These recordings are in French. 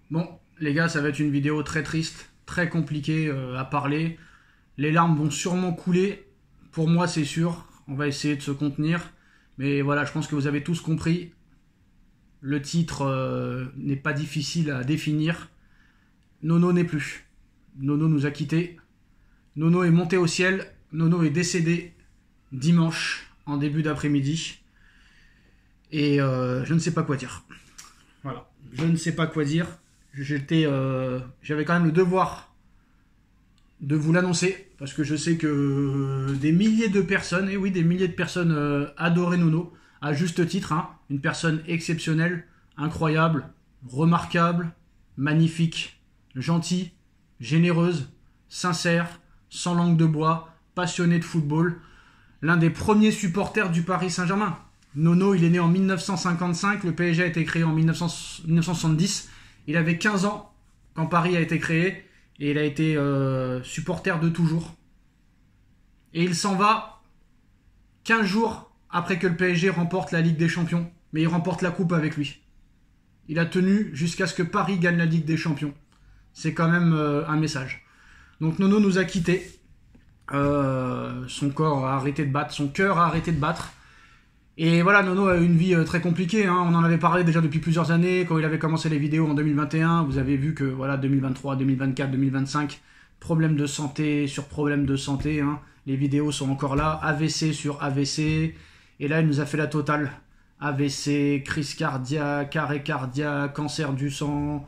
Bon, les gars, ça va être une vidéo très triste, très compliquée à parler. Les larmes vont sûrement couler. Pour moi, c'est sûr. On va essayer de se contenir. Mais voilà, je pense que vous avez tous compris. Le titre n'est pas difficile à définir. Nono n'est plus. Nono nous a quittés. Nono est monté au ciel. Nono est décédé dimanche en début d'après-midi. Et je ne sais pas quoi dire. Voilà, je ne sais pas quoi dire. J'avais quand même le devoir de vous l'annoncer parce que je sais que des milliers de personnes, et oui, des milliers de personnes adoraient Nono à juste titre, hein, une personne exceptionnelle, incroyable, remarquable, magnifique, gentille, généreuse, sincère, sans langue de bois, passionné de football, l'un des premiers supporters du Paris Saint-Germain. Nono, il est né en 1955, le PSG a été créé en 1970. Il avait 15 ans quand Paris a été créé et il a été supporter de toujours. Et il s'en va 15 jours après que le PSG remporte la Ligue des Champions. Mais il remporte la coupe avec lui. Il a tenu jusqu'à ce que Paris gagne la Ligue des Champions. C'est quand même un message. Donc Nono nous a quittés. Son corps a arrêté de battre, son cœur a arrêté de battre. Et voilà, Nono a eu une vie très compliquée, hein. On en avait parlé déjà depuis plusieurs années, quand il avait commencé les vidéos en 2021, vous avez vu que voilà, 2023, 2024, 2025, problème de santé sur problème de santé, hein. Les vidéos sont encore là, AVC sur AVC, et là il nous a fait la totale. AVC, crise cardiaque, arrêt cardiaque, cancer du sang.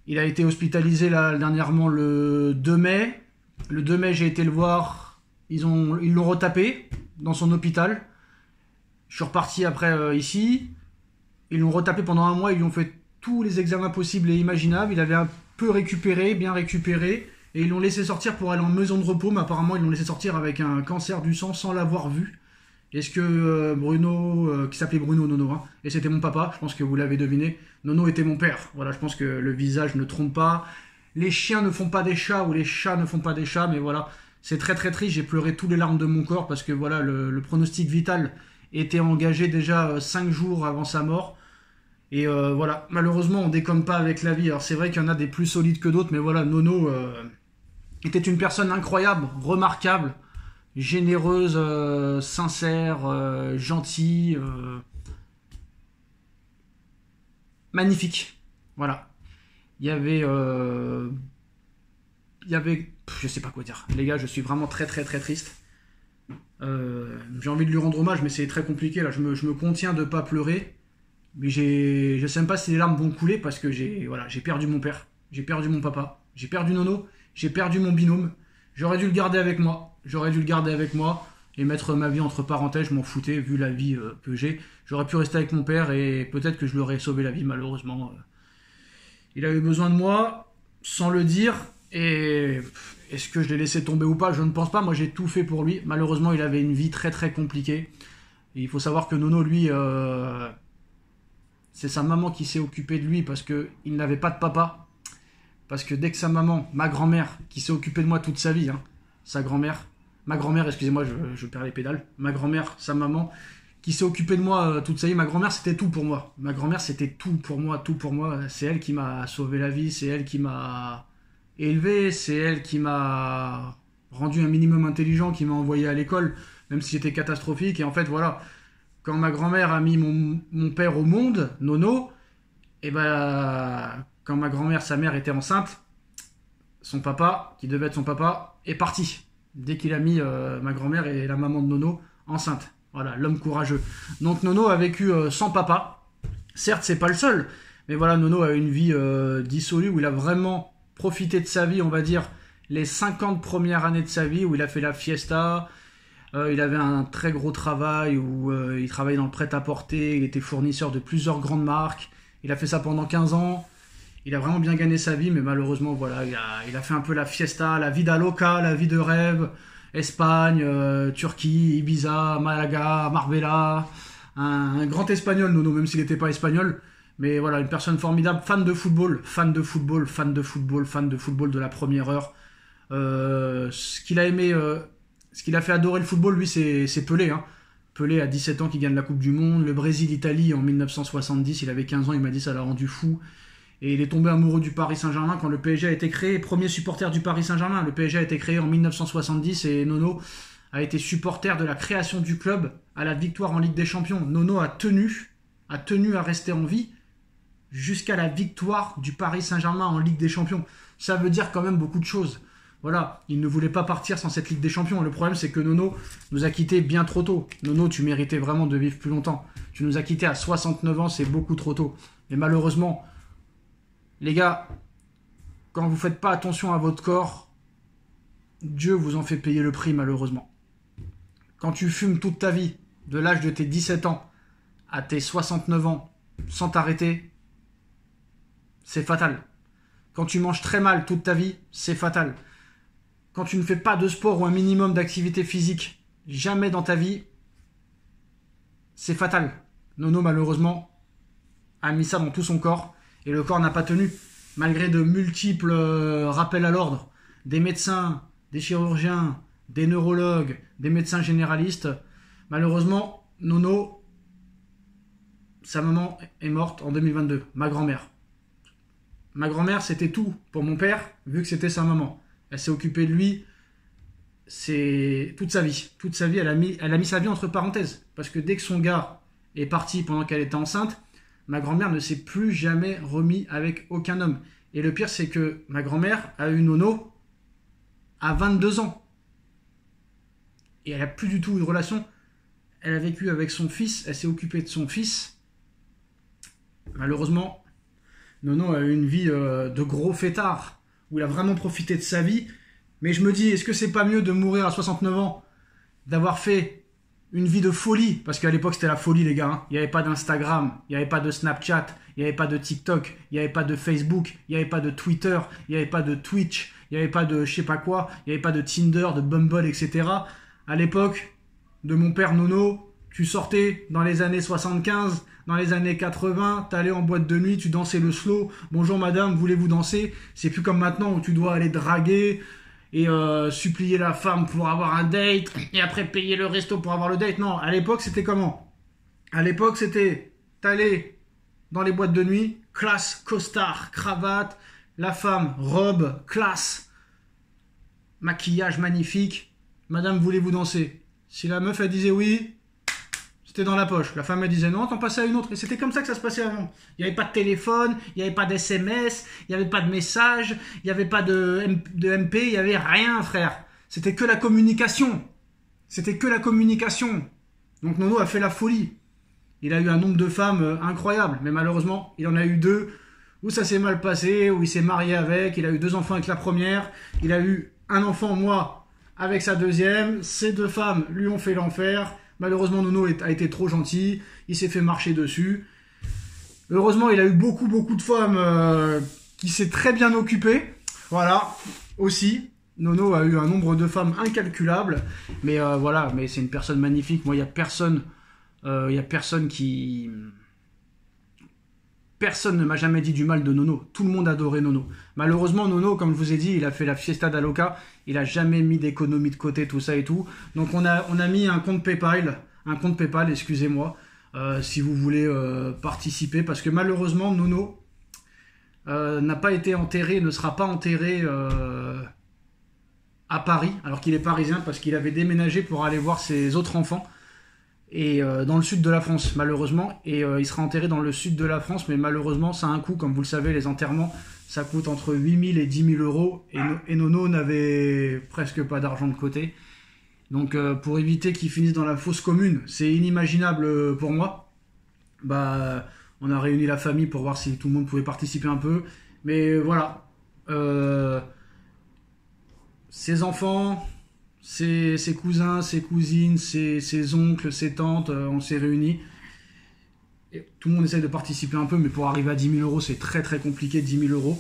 Il a été hospitalisé là, dernièrement le 2 mai. Le 2 mai, j'ai été le voir, ils l'ont retapé dans son hôpital. Je suis reparti après ici. Ils l'ont retapé pendant un mois. Ils lui ont fait tous les examens possibles et imaginables. Il avait un peu récupéré, bien récupéré. Et ils l'ont laissé sortir pour aller en maison de repos. Mais apparemment, ils l'ont laissé sortir avec un cancer du sang sans l'avoir vu. Est-ce que Bruno, qui s'appelait Bruno Nono, hein, et c'était mon papa, je pense que vous l'avez deviné. Nono était mon père. Voilà, je pense que le visage ne trompe pas. Les chiens ne font pas des chats ou les chats ne font pas des chats. Mais voilà, c'est très très triste. J'ai pleuré tous les larmes de mon corps parce que voilà, le pronostic vital était engagé déjà 5 jours avant sa mort. Et voilà, malheureusement, on déconne pas avec la vie. Alors c'est vrai qu'il y en a des plus solides que d'autres, mais voilà, Nono était une personne incroyable, remarquable, généreuse, sincère, gentille, magnifique. Voilà. Je sais pas quoi dire. Les gars, je suis vraiment très très très triste. J'ai envie de lui rendre hommage, mais c'est très compliqué. Là, je me contiens de pas pleurer. Mais je sais même pas si les larmes vont couler parce que j'ai perdu mon père, j'ai perdu mon papa, j'ai perdu Nono, j'ai perdu mon binôme. J'aurais dû le garder avec moi. Et mettre ma vie entre parenthèses. Je m'en foutais vu la vie que j'ai. J'aurais pu rester avec mon père et peut-être que je lui aurais sauvé la vie. Malheureusement, il a eu besoin de moi sans le dire. Et est-ce que je l'ai laissé tomber ou pas? Je ne pense pas. Moi, j'ai tout fait pour lui. Malheureusement, il avait une vie très très compliquée. Et il faut savoir que Nono, lui, c'est sa maman qui s'est occupée de lui parce qu'il n'avait pas de papa. Parce que dès que sa maman, ma grand-mère, qui s'est occupée de moi toute sa vie, hein, ma grand-mère, excusez-moi, je perds les pédales, ma grand-mère, sa maman, qui s'est occupée de moi toute sa vie, ma grand-mère, c'était tout pour moi. Ma grand-mère, c'était tout pour moi, tout pour moi. C'est elle qui m'a sauvé la vie, c'est elle qui m'a élevé, c'est elle qui m'a rendu un minimum intelligent, qui m'a envoyé à l'école, même si j'étais catastrophique. Et en fait, voilà, quand ma grand-mère a mis mon père au monde, Nono, et ben quand ma grand-mère, sa mère, était enceinte, son papa, qui devait être son papa, est parti. Dès qu'il a mis ma grand-mère et la maman de Nono enceinte. Voilà, l'homme courageux. Donc Nono a vécu sans papa. Certes, c'est pas le seul, mais voilà, Nono a eu une vie dissolue où il a vraiment profité de sa vie, on va dire, les 50 premières années de sa vie, où il a fait la fiesta. Il avait un très gros travail où il travaillait dans le prêt-à-porter, il était fournisseur de plusieurs grandes marques. Il a fait ça pendant 15 ans. Il a vraiment bien gagné sa vie, mais malheureusement, voilà, il a fait un peu la fiesta, la vida loca, la vie de rêve. Espagne, Turquie, Ibiza, Malaga, Marbella. Un grand espagnol, Nono, même s'il n'était pas espagnol. Mais voilà, une personne formidable, fan de football, de la première heure. Ce qu'il a aimé, ce qu'il a fait adorer le football, lui, c'est Pelé, hein. Pelé à 17 ans qui gagne la Coupe du Monde, le Brésil-Italie en 1970, il avait 15 ans, il m'a dit ça l'a rendu fou. Et il est tombé amoureux du Paris Saint-Germain quand le PSG a été créé. Premier supporter du Paris Saint-Germain. Le PSG a été créé en 1970 et Nono a été supporter de la création du club à la victoire en Ligue des Champions. Nono a tenu à rester en vie jusqu'à la victoire du Paris Saint-Germain en Ligue des Champions. Ça veut dire quand même beaucoup de choses. Voilà, il ne voulait pas partir sans cette Ligue des Champions. Le problème, c'est que Nono nous a quittés bien trop tôt. Nono, tu méritais vraiment de vivre plus longtemps. Tu nous as quittés à 69 ans, c'est beaucoup trop tôt. Et malheureusement, les gars, quand vous ne faites pas attention à votre corps, Dieu vous en fait payer le prix, malheureusement. Quand tu fumes toute ta vie, de l'âge de tes 17 ans à tes 69 ans, sans t'arrêter, c'est fatal. Quand tu manges très mal toute ta vie, c'est fatal. Quand tu ne fais pas de sport ou un minimum d'activité physique, jamais dans ta vie, c'est fatal. Nono, malheureusement, a mis ça dans tout son corps et le corps n'a pas tenu. Malgré de multiples rappels à l'ordre, des médecins, des chirurgiens, des neurologues, des médecins généralistes, malheureusement, Nono, sa maman est morte en 2022, ma grand-mère. Ma grand-mère, c'était tout pour mon père, vu que c'était sa maman. Elle s'est occupée de lui, c'est toute sa vie. Toute sa vie, elle a mis sa vie entre parenthèses. Parce que dès que son gars est parti pendant qu'elle était enceinte, ma grand-mère ne s'est plus jamais remis avec aucun homme. Et le pire, c'est que ma grand-mère a eu Nono à 22 ans. Et elle n'a plus du tout eu de relation. Elle a vécu avec son fils, elle s'est occupée de son fils. Malheureusement, Nono a eu une vie de gros fêtard, où il a vraiment profité de sa vie. Mais je me dis, est-ce que c'est pas mieux de mourir à 69 ans, d'avoir fait une vie de folie? Parce qu'à l'époque, c'était la folie, les gars. Hein. Il n'y avait pas d'Instagram, il n'y avait pas de Snapchat, il n'y avait pas de TikTok, il n'y avait pas de Facebook, il n'y avait pas de Twitter, il n'y avait pas de Twitch, il n'y avait pas de je sais pas quoi, il n'y avait pas de Tinder, de Bumble, etc. À l'époque de mon père Nono, tu sortais dans les années 75, dans les années 80, t'allais en boîte de nuit, tu dansais le slow. Bonjour madame, voulez-vous danser? C'est plus comme maintenant où tu dois aller draguer et supplier la femme pour avoir un date et après payer le resto pour avoir le date. Non, à l'époque c'était comment? À l'époque c'était, t'allais dans les boîtes de nuit, classe, costard, cravate, la femme, robe, classe, maquillage magnifique. Madame, voulez-vous danser? Si la meuf elle disait oui, c'était dans la poche. La femme elle disait non, t'en passais à une autre. Et c'était comme ça que ça se passait avant. Il n'y avait pas de téléphone, il n'y avait pas d'SMS, il n'y avait pas de message, il n'y avait pas de MP, il n'y avait rien, frère. C'était que la communication. C'était que la communication. Donc Nono a fait la folie. Il a eu un nombre de femmes incroyable. Mais malheureusement, il en a eu 2 où ça s'est mal passé, où il s'est marié avec. Il a eu 2 enfants avec la première. Il a eu un enfant, moi, avec sa deuxième. Ces 2 femmes lui ont fait l'enfer. Malheureusement, Nono a été trop gentil. Il s'est fait marcher dessus. Heureusement, il a eu beaucoup de femmes qui s'est très bien occupé. Voilà, aussi. Nono a eu un nombre de femmes incalculable. Mais voilà, mais c'est une personne magnifique. Moi, il n'y a personne qui... Personne ne m'a jamais dit du mal de Nono. Tout le monde adorait Nono. Malheureusement, Nono, comme je vous ai dit, il a fait la fiesta d'Aloca. Il a jamais mis d'économie de côté, tout ça et tout. Donc on a mis un compte PayPal, excusez-moi, si vous voulez participer. Parce que malheureusement, Nono n'a pas été enterré, ne sera pas enterré à Paris, alors qu'il est parisien, parce qu'il avait déménagé pour aller voir ses autres enfants. Et dans le sud de la France, malheureusement. Et il sera enterré dans le sud de la France, mais malheureusement, ça a un coût. Comme vous le savez, les enterrements, ça coûte entre 8 000 et 10 000 euros. Et Nono n'avait presque pas d'argent de côté. Donc, pour éviter qu'il finisse dans la fosse commune, c'est inimaginable pour moi. Bah, on a réuni la famille pour voir si tout le monde pouvait participer un peu. Mais voilà. Ses enfants... Ses cousins, ses cousines, ses oncles, ses tantes, on s'est réunis. Et tout le monde essaye de participer un peu, mais pour arriver à 10 000 euros, c'est très compliqué, 10 000 euros.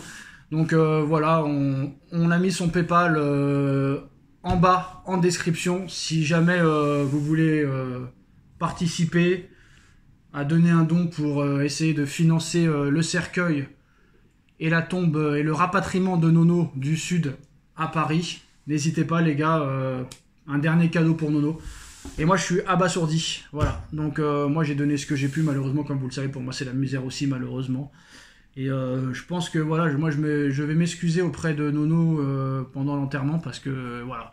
Donc voilà, on a mis son PayPal en bas, en description. Si jamais vous voulez participer à donner un don pour essayer de financer le cercueil et la tombe et le rapatriement de Nono du Sud à Paris. N'hésitez pas les gars, un dernier cadeau pour Nono. Et moi je suis abasourdi, voilà. Donc moi j'ai donné ce que j'ai pu, malheureusement, comme vous le savez, pour moi c'est la misère aussi, malheureusement. Et je pense que voilà, moi je vais m'excuser auprès de Nono pendant l'enterrement parce que voilà,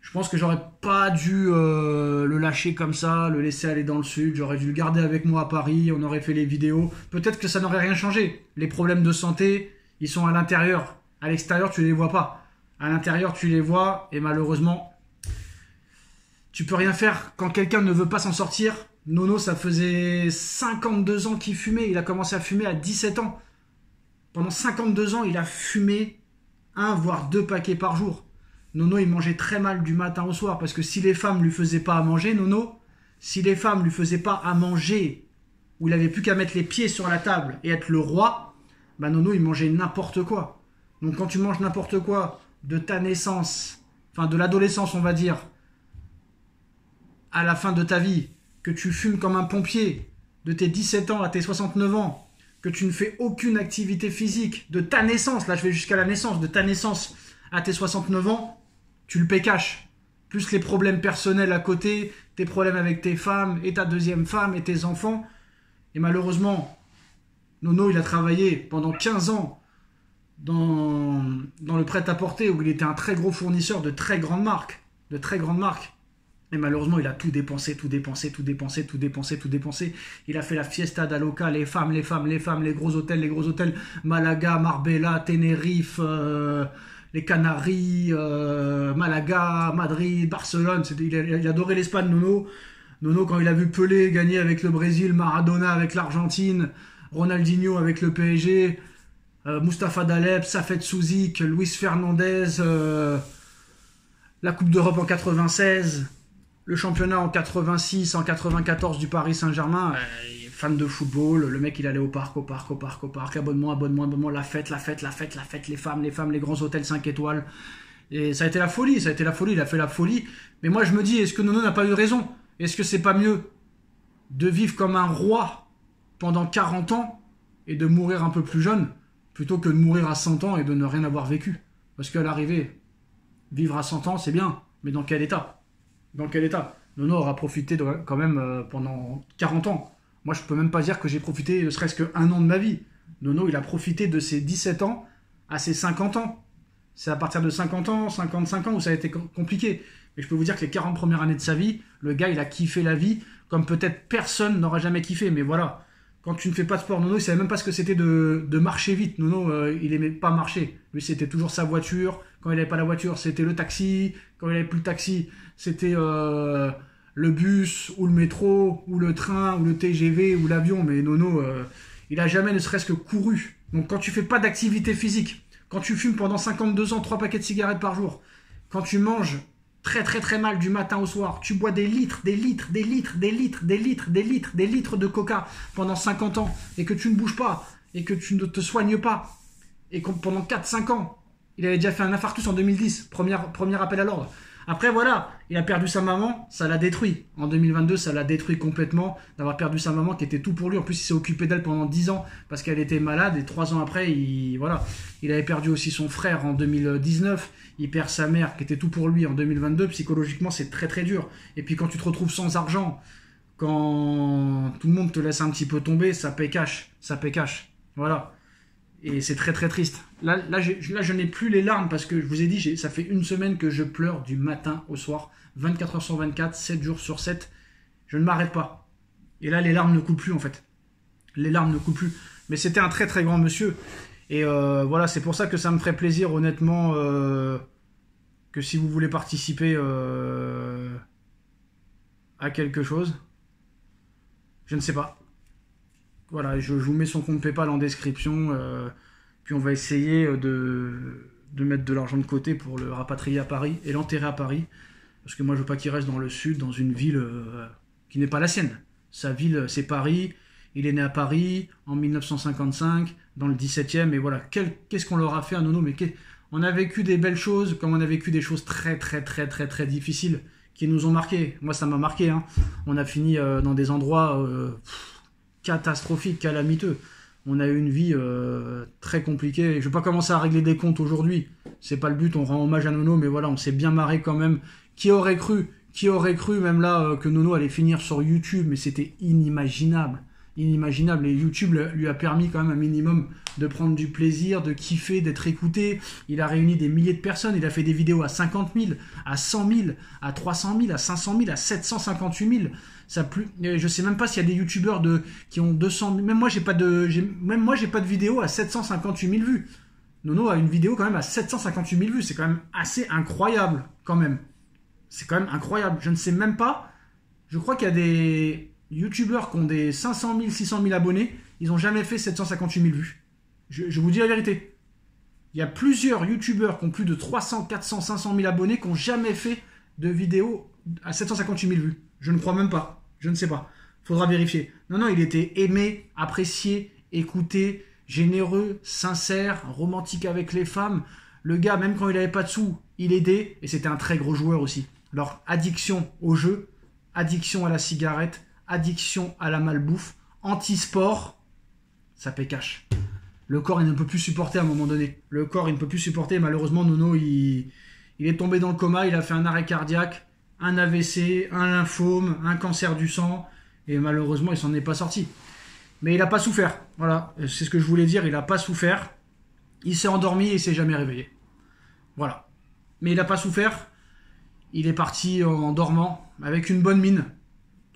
je pense que j'aurais pas dû le lâcher comme ça, le laisser aller dans le sud. J'aurais dû le garder avec moi à Paris, on aurait fait les vidéos. Peut-être que ça n'aurait rien changé. Les problèmes de santé, ils sont à l'intérieur. À l'extérieur, tu les vois pas. À l'intérieur, tu les vois et malheureusement, tu peux rien faire. Quand quelqu'un ne veut pas s'en sortir, Nono, ça faisait 52 ans qu'il fumait. Il a commencé à fumer à 17 ans. Pendant 52 ans, il a fumé un voire deux paquets par jour. Nono, il mangeait très mal du matin au soir parce que si les femmes lui faisaient pas à manger, Nono, si les femmes lui faisaient pas à manger, où il avait plus qu'à mettre les pieds sur la table et être le roi, bah Nono, il mangeait n'importe quoi. Donc quand tu manges n'importe quoi de ta naissance, enfin de l'adolescence, on va dire, à la fin de ta vie, que tu fumes comme un pompier, de tes 17 ans à tes 69 ans, que tu ne fais aucune activité physique, de ta naissance, là je vais jusqu'à la naissance, de ta naissance à tes 69 ans, tu le paies cash. Plus les problèmes personnels à côté, tes problèmes avec tes femmes, et ta deuxième femme, et tes enfants. Et malheureusement, Nono, il a travaillé pendant 15 ans dans le prêt-à-porter, où il était un très gros fournisseur de très grandes marques. Et malheureusement, il a tout dépensé, tout dépensé, tout dépensé, tout dépensé, tout dépensé. Il a fait la fiesta d'Aloca, les femmes, les gros hôtels, Malaga, Marbella, Tenerife, les Canaries, Malaga, Madrid, Barcelone. Il adorait l'Espagne, Nono. Nono, quand il a vu Pelé gagner avec le Brésil, Maradona avec l'Argentine, Ronaldinho avec le PSG, Mustapha Daleb, Safet Souzik, Luis Fernandez, la Coupe d'Europe en 96, le championnat en 86, en 94 du Paris Saint-Germain, fan de football, le mec il allait au parc, abonnement, la fête, les femmes, les grands hôtels 5 étoiles. Et ça a été la folie, il a fait la folie. Mais moi je me dis, est-ce que Nono n'a pas eu raison? Est-ce que c'est pas mieux de vivre comme un roi pendant 40 ans et de mourir un peu plus jeune, plutôt que de mourir à 100 ans et de ne rien avoir vécu? Parce qu'à l'arrivée, vivre à 100 ans c'est bien, mais dans quel état? Nono aura profité quand même pendant 40 ans. Moi, je peux même pas dire que j'ai profité ne serait-ce qu'un an de ma vie. Nono, il a profité de ses 17 ans à ses 50 ans. C'est à partir de 50 ans, 55 ans où ça a été compliqué. Mais je peux vous dire que les 40 premières années de sa vie, le gars, il a kiffé la vie comme peut-être personne n'aura jamais kiffé. Mais voilà, quand tu ne fais pas de sport, Nono, il savait même pas ce que c'était de marcher vite. Nono, il aimait pas marcher. Lui, c'était toujours sa voiture. Quand il n'avait pas la voiture, c'était le taxi. Quand il n'avait plus le taxi, c'était le bus, ou le métro, ou le train, ou le TGV, ou l'avion. Mais Nono, il a jamais ne serait-ce que couru. Donc quand tu fais pas d'activité physique, quand tu fumes pendant 52 ans 3 paquets de cigarettes par jour, quand tu manges très très très mal du matin au soir, tu bois des litres de coca pendant 50 ans, et que tu ne bouges pas, et que tu ne te soignes pas, et que pendant 4-5 ans, il avait déjà fait un infarctus en 2010, premier appel à l'ordre. Après voilà, il a perdu sa maman, ça l'a détruit. En 2022, ça l'a détruit complètement d'avoir perdu sa maman qui était tout pour lui. En plus, il s'est occupé d'elle pendant 10 ans parce qu'elle était malade. Et 3 ans après, il avait perdu aussi son frère en 2019. Il perd sa mère qui était tout pour lui en 2022. Psychologiquement, c'est très très dur. Et puis quand tu te retrouves sans argent, quand tout le monde te laisse un petit peu tomber, ça paie cash. Voilà. Et c'est très très triste. Là, je n'ai plus les larmes parce que je vous ai dit, ça fait une semaine que je pleure du matin au soir, 24 heures sur 24, 7 jours sur 7. Je ne m'arrête pas. Et là, les larmes ne coulent plus en fait. Mais c'était un très très grand monsieur. Et voilà, c'est pour ça que ça me ferait plaisir honnêtement que si vous voulez participer à quelque chose, je ne sais pas. Voilà, je vous mets son compte PayPal en description. Puis on va essayer de mettre de l'argent de côté pour le rapatrier à Paris et l'enterrer à Paris. Parce que moi, je veux pas qu'il reste dans le sud, dans une ville qui n'est pas la sienne. Sa ville, c'est Paris. Il est né à Paris en 1955, dans le 17e. Et voilà, qu'est-ce qu'on leur a fait à Nono? Mais on a vécu des belles choses, comme on a vécu des choses très, très, très, très, très difficiles qui nous ont marqués. Moi, ça m'a marqué. Hein. On a fini dans des endroits... catastrophique, calamiteux. On a eu une vie très compliquée. Je ne vais pas commencer à régler des comptes aujourd'hui. C'est pas le but, on rend hommage à Nono, mais voilà, on s'est bien marré quand même. Qui aurait cru même là que Nono allait finir sur YouTube, mais c'était inimaginable. inimaginable. Et YouTube lui a permis quand même un minimum de prendre du plaisir, de kiffer, d'être écouté. Il a réuni des milliers de personnes. Il a fait des vidéos à 50 000, à 100 000, à 300 000, à 500 000, à 758 000. Je sais même pas s'il y a des youtubeurs qui ont 200 000. Même moi, j'ai pas de vidéo à 758 000 vues. Nono a une vidéo quand même à 758 000 vues. C'est quand même assez incroyable, quand même. C'est quand même incroyable. Je ne sais même pas. Je crois qu'il y a des youtubeurs qui ont des 500 000, 600 000 abonnés. Ils n'ont jamais fait 758 000 vues. Je vous dis la vérité. Il y a plusieurs youtubeurs qui ont plus de 300, 400, 500 000 abonnés qui n'ont jamais fait de vidéo à 758 000 vues. Je ne crois même pas. Je ne sais pas. Faudra vérifier. Non, il était aimé, apprécié, écouté, généreux, sincère, romantique avec les femmes. Le gars, même quand il n'avait pas de sous, il aidait. Et c'était un très gros joueur aussi. Alors, addiction au jeu, addiction à la cigarette, addiction à la malbouffe, anti-sport, ça paie cash. Le corps, il ne peut plus supporter à un moment donné. Le corps, il ne peut plus supporter. Malheureusement, Nono, il est tombé dans le coma. Il a fait un arrêt cardiaque, un AVC, un lymphome, un cancer du sang. Et malheureusement, il s'en est pas sorti. Mais il n'a pas souffert. Voilà, c'est ce que je voulais dire. Il n'a pas souffert. Il s'est endormi et il s'est jamais réveillé. Voilà. Mais il n'a pas souffert. Il est parti en dormant, avec une bonne mine.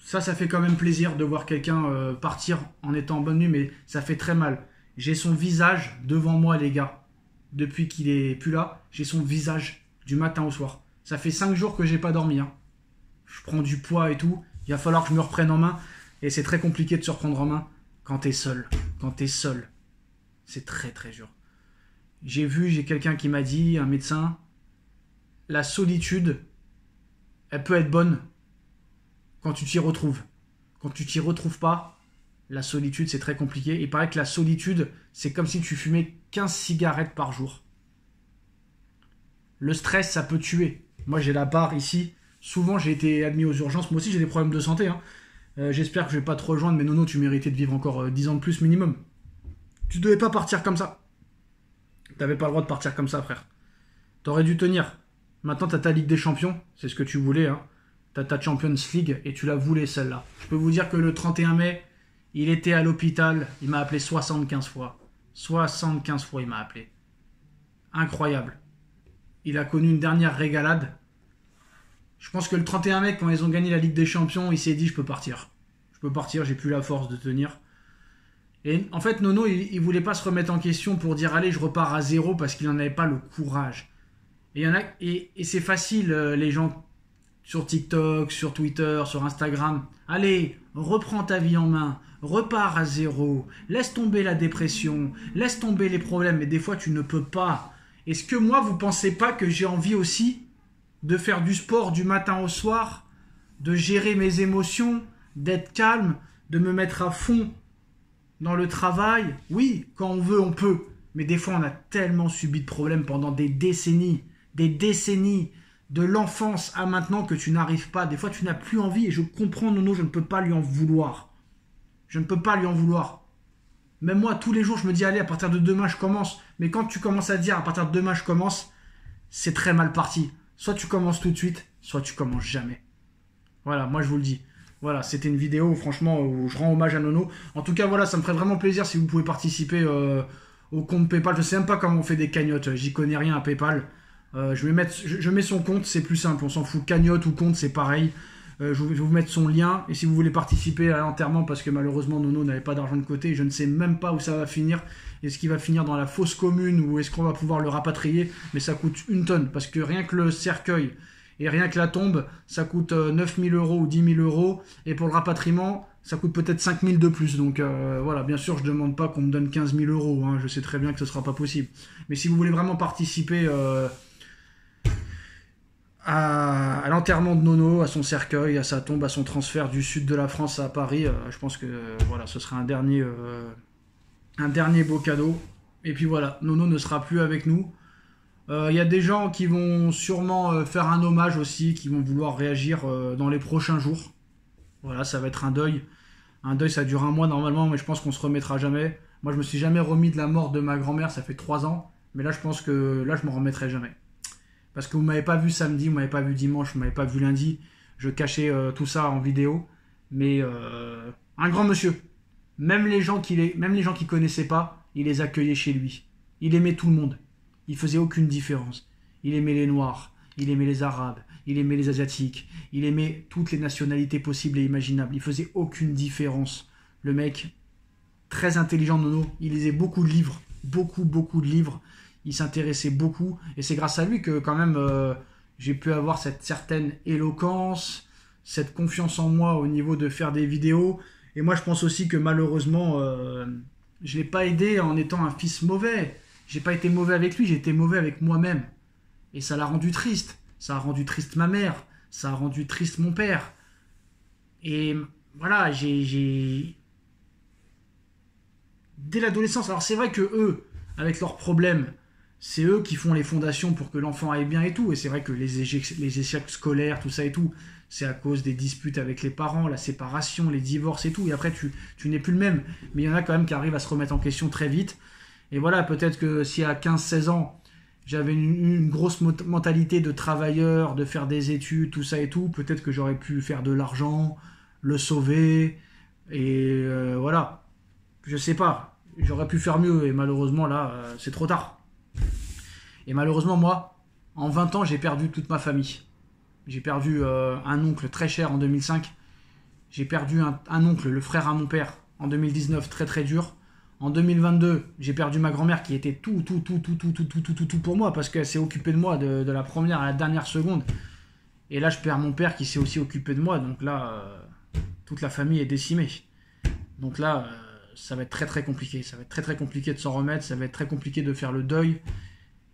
Ça fait quand même plaisir de voir quelqu'un partir en étant en bonne mine, mais ça fait très mal. J'ai son visage devant moi, les gars. Depuis qu'il est plus là, j'ai son visage du matin au soir. Ça fait 5 jours que j'ai pas dormi. Hein. Je prends du poids et tout. Il va falloir que je me reprenne en main. Et c'est très compliqué de se reprendre en main quand t'es seul. Quand t'es seul. C'est très très dur. J'ai quelqu'un qui m'a dit, un médecin, la solitude, elle peut être bonne quand tu t'y retrouves. Quand tu t'y retrouves pas, la solitude, c'est très compliqué. Il paraît que la solitude, c'est comme si tu fumais 15 cigarettes par jour. Le stress, ça peut tuer. Moi, j'ai la barre ici. Souvent, j'ai été admis aux urgences. Moi aussi, j'ai des problèmes de santé. Hein. J'espère que je vais pas te rejoindre, mais Nono, tu méritais de vivre encore 10 ans de plus minimum. Tu devais pas partir comme ça. T'avais pas le droit de partir comme ça, frère. T'aurais dû tenir. Maintenant, t'as ta Ligue des Champions. C'est ce que tu voulais. Hein. T'as ta Champions League et tu la voulais, celle-là. Je peux vous dire que le 31 mai, il était à l'hôpital. Il m'a appelé 75 fois. 75 fois, il m'a appelé. Incroyable. Il a connu une dernière régalade. Je pense que le 31 mai, quand ils ont gagné la Ligue des Champions, il s'est dit, je peux partir. Je peux partir, j'ai plus la force de tenir. Et en fait, Nono, il voulait pas se remettre en question pour dire, allez, je repars à zéro, parce qu'il n'en avait pas le courage. Et c'est facile, les gens sur TikTok, sur Twitter, sur Instagram. Allez, reprends ta vie en main, repars à zéro, laisse tomber la dépression, laisse tomber les problèmes, mais des fois, tu ne peux pas. Est-ce que moi, vous pensez pas que j'ai envie aussi de faire du sport du matin au soir, de gérer mes émotions, d'être calme, de me mettre à fond dans le travail? Oui, quand on veut, on peut. Mais des fois, on a tellement subi de problèmes pendant des décennies, de l'enfance à maintenant que tu n'arrives pas. Des fois, tu n'as plus envie et je comprends, Nono, je ne peux pas lui en vouloir. Je ne peux pas lui en vouloir. Même moi, tous les jours, je me dis, allez, à partir de demain, je commence. Mais quand tu commences à dire, à partir de demain, je commence, c'est très mal parti. Soit tu commences tout de suite, soit tu commences jamais. Voilà, moi je vous le dis. Voilà, c'était une vidéo, franchement, où je rends hommage à Nono. En tout cas, voilà, ça me ferait vraiment plaisir si vous pouvez participer au compte PayPal. Je sais même pas comment on fait des cagnottes, j'y connais rien à PayPal. Je mets son compte, c'est plus simple, on s'en fout. Cagnotte ou compte, c'est pareil. Je vais vous mettre son lien. Et si vous voulez participer à l'enterrement, parce que malheureusement Nono n'avait pas d'argent de côté, je ne sais même pas où ça va finir. Est-ce qu'il va finir dans la fosse commune ou est-ce qu'on va pouvoir le rapatrier? Mais ça coûte une tonne, parce que rien que le cercueil et rien que la tombe, ça coûte 9 000 € ou 10 000 €. Et pour le rapatriement, ça coûte peut-être 5 000 de plus. Donc voilà, bien sûr, je ne demande pas qu'on me donne 15 000 €. Hein. Je sais très bien que ce ne sera pas possible. Mais si vous voulez vraiment participer à l'enterrement de Nono, à son cercueil, à sa tombe, à son transfert du sud de la France à Paris, je pense que voilà, ce sera un dernier beau cadeau. Et puis voilà, Nono ne sera plus avec nous. Il y a des gens qui vont sûrement faire un hommage aussi, qui vont vouloir réagir dans les prochains jours. Voilà, ça va être un deuil. Un deuil, ça dure un mois normalement, mais je pense qu'on se remettra jamais. Moi, je me suis jamais remis de la mort de ma grand-mère, ça fait 3 ans. Mais là, je pense que là, je m'en remettrai jamais. Parce que vous m'avez pas vu samedi, vous m'avez pas vu dimanche, vous m'avez pas vu lundi. Je cachais tout ça en vidéo. Mais un grand monsieur. Même les gens qui connaissaient pas, il les accueillait chez lui. Il aimait tout le monde. Il faisait aucune différence. Il aimait les Noirs, il aimait les Arabes, il aimait les Asiatiques, il aimait toutes les nationalités possibles et imaginables. Il faisait aucune différence. Le mec, très intelligent, Nono, il lisait beaucoup de livres, beaucoup de livres. Il s'intéressait beaucoup, et c'est grâce à lui que quand même j'ai pu avoir cette certaine éloquence, cette confiance en moi au niveau de faire des vidéos. Et moi je pense aussi que malheureusement je l'ai pas aidé en étant un fils mauvais. J'ai pas été mauvais avec lui, j'ai été mauvais avec moi-même. Et ça l'a rendu triste. Ça a rendu triste ma mère, ça a rendu triste mon père. Et voilà, dès l'adolescence, alors c'est vrai que eux, avec leurs problèmes, c'est eux qui font les fondations pour que l'enfant aille bien et tout. Et c'est vrai que les échecs scolaires, tout ça et tout, c'est à cause des disputes avec les parents, la séparation, les divorces et tout. Et après, tu n'es plus le même. Mais il y en a quand même qui arrivent à se remettre en question très vite. Et voilà, peut-être que si à 15-16 ans, j'avais une grosse mentalité de travailleur, de faire des études, tout ça et tout, peut-être que j'aurais pu faire de l'argent, le sauver. Et voilà. Je sais pas. J'aurais pu faire mieux. Et malheureusement, là, c'est trop tard. Et malheureusement, moi, en 20 ans, j'ai perdu toute ma famille. J'ai perdu un oncle très cher en 2005. J'ai perdu un oncle, le frère à mon père, en 2019, très très dur. En 2022, j'ai perdu ma grand-mère qui était tout pour moi parce qu'elle s'est occupée de moi de la première à la dernière seconde. Et là, je perds mon père qui s'est aussi occupé de moi. Donc là, toute la famille est décimée. Donc là, ça va être très très compliqué. Ça va être très très compliqué de s'en remettre. Ça va être très compliqué de faire le deuil.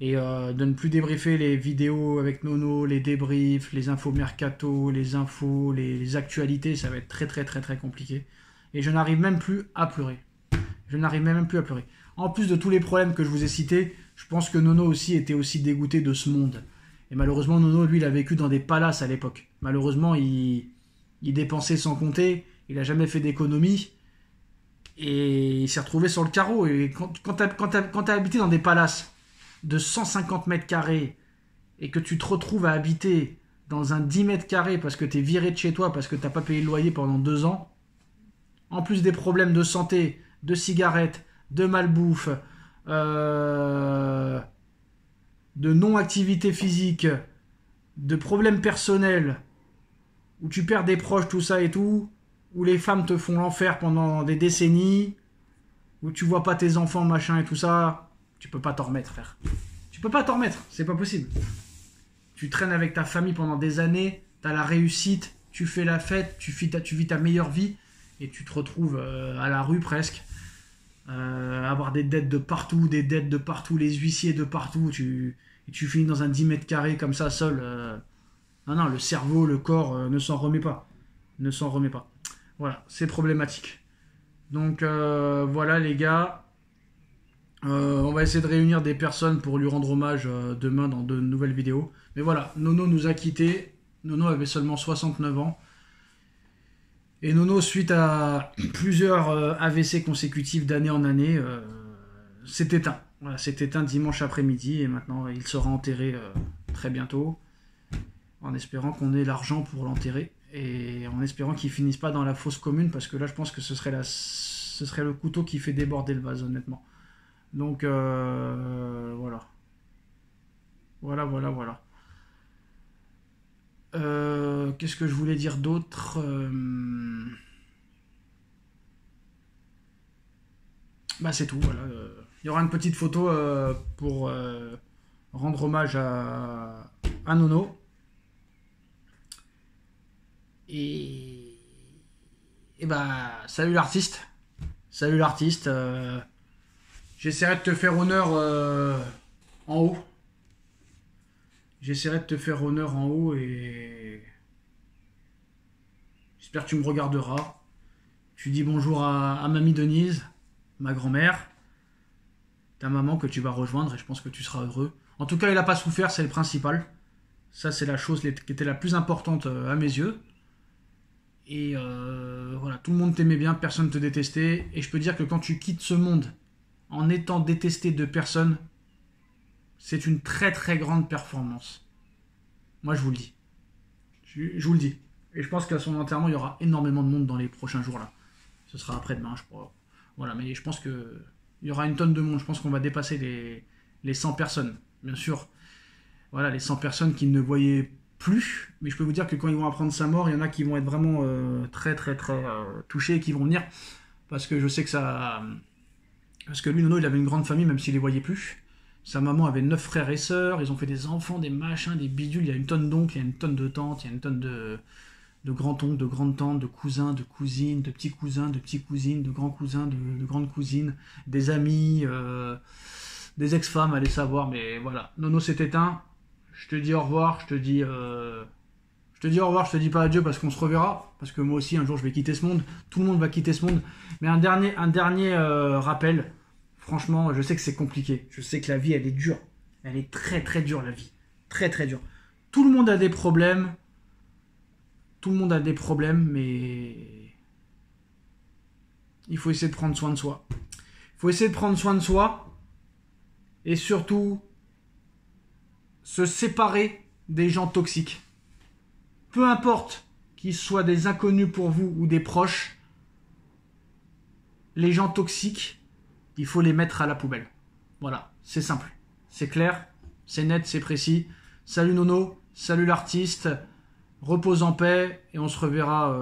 Et de ne plus débriefer les vidéos avec Nono, les débriefs, les infos mercato, les infos, les actualités, ça va être très très très très compliqué. Et je n'arrive même plus à pleurer. Je n'arrive même plus à pleurer. En plus de tous les problèmes que je vous ai cités, je pense que Nono aussi était aussi dégoûté de ce monde. Et malheureusement, Nono, lui, il a vécu dans des palaces à l'époque. Malheureusement, il dépensait sans compter, il n'a jamais fait d'économie. Et il s'est retrouvé sur le carreau. Et quand t'as habité dans des palaces de 150 mètres carrés et que tu te retrouves à habiter dans un 10 mètres carrés parce que t'es viré de chez toi, parce que t'as pas payé le loyer pendant 2 ans, en plus des problèmes de santé, de cigarettes, de malbouffe, de non-activité physique, de problèmes personnels, où tu perds des proches, tout ça et tout, où les femmes te font l'enfer pendant des décennies, où tu vois pas tes enfants, machin et tout ça, tu peux pas t'en remettre, frère. Tu peux pas t'en remettre, c'est pas possible. Tu traînes avec ta famille pendant des années, t'as la réussite, tu fais la fête, tu vis ta meilleure vie, et tu te retrouves à la rue presque, avoir des dettes de partout, les huissiers de partout, et tu finis dans un 10 mètres carrés comme ça, seul. Non, le cerveau, le corps ne s'en remet pas. Ne s'en remet pas. Voilà, c'est problématique. Donc voilà les gars. On va essayer de réunir des personnes pour lui rendre hommage demain dans de nouvelles vidéos. Mais voilà, Nono nous a quittés. Nono avait seulement 69 ans. Et Nono, suite à plusieurs AVC consécutifs d'année en année, s'est éteint. Voilà, s'est éteint dimanche après-midi et maintenant il sera enterré très bientôt. En espérant qu'on ait l'argent pour l'enterrer. Et en espérant qu'il finisse pas dans la fosse commune parce que là je pense que ce serait le couteau qui fait déborder le vase, honnêtement. Donc voilà. Voilà. Qu'est-ce que je voulais dire d'autre Bah c'est tout, voilà. Il y aura une petite photo pour rendre hommage à Nono. Et bah salut l'artiste. Salut l'artiste. J'essaierai de te faire honneur en haut. J'essaierai de te faire honneur en haut et j'espère que tu me regarderas. Tu dis bonjour à Mamie Denise, ma grand-mère, ta maman que tu vas rejoindre et je pense que tu seras heureux. En tout cas, il n'a pas souffert, c'est le principal. Ça, c'est la chose qui était la plus importante à mes yeux. Et voilà, tout le monde t'aimait bien, personne ne te détestait. Et je peux dire que quand tu quittes ce monde en étant détesté de personne, c'est une très très grande performance. Moi je vous le dis. Je vous le dis. Et je pense qu'à son enterrement, il y aura énormément de monde dans les prochains jours là. Ce sera après-demain, je crois. Voilà, mais je pense que il y aura une tonne de monde. Je pense qu'on va dépasser les 100 personnes, bien sûr. Voilà, les 100 personnes qui ne voyaient plus. Mais je peux vous dire que quand ils vont apprendre sa mort, il y en a qui vont être vraiment très touchés et qui vont venir. Parce que je sais que ça... Parce que lui, Nono, il avait une grande famille, même s'il les voyait plus. Sa maman avait 9 frères et sœurs. Ils ont fait des enfants, des machins, des bidules. Il y a une tonne d'oncles, il y a une tonne de tantes, il y a une tonne de grands-oncles, de grandes-tantes, de cousins, de cousines, de petits cousins, de petites cousines, de grands cousins, de grandes cousines, des amis, des ex-femmes, allez savoir, mais voilà. Nono s'est éteint. Je te dis au revoir, je te dis au revoir, je te dis pas adieu parce qu'on se reverra, parce que moi aussi un jour je vais quitter ce monde, tout le monde va quitter ce monde. Mais un dernier rappel, franchement, je sais que c'est compliqué, je sais que la vie elle est dure, elle est très dure la vie, très dure. Tout le monde a des problèmes, mais il faut essayer de prendre soin de soi. Il faut essayer de prendre soin de soi et surtout se séparer des gens toxiques. Peu importe qu'ils soient des inconnus pour vous ou des proches, les gens toxiques, il faut les mettre à la poubelle. Voilà, c'est simple, c'est clair, c'est net, c'est précis. Salut Nono, salut l'artiste, repose en paix et on se reverra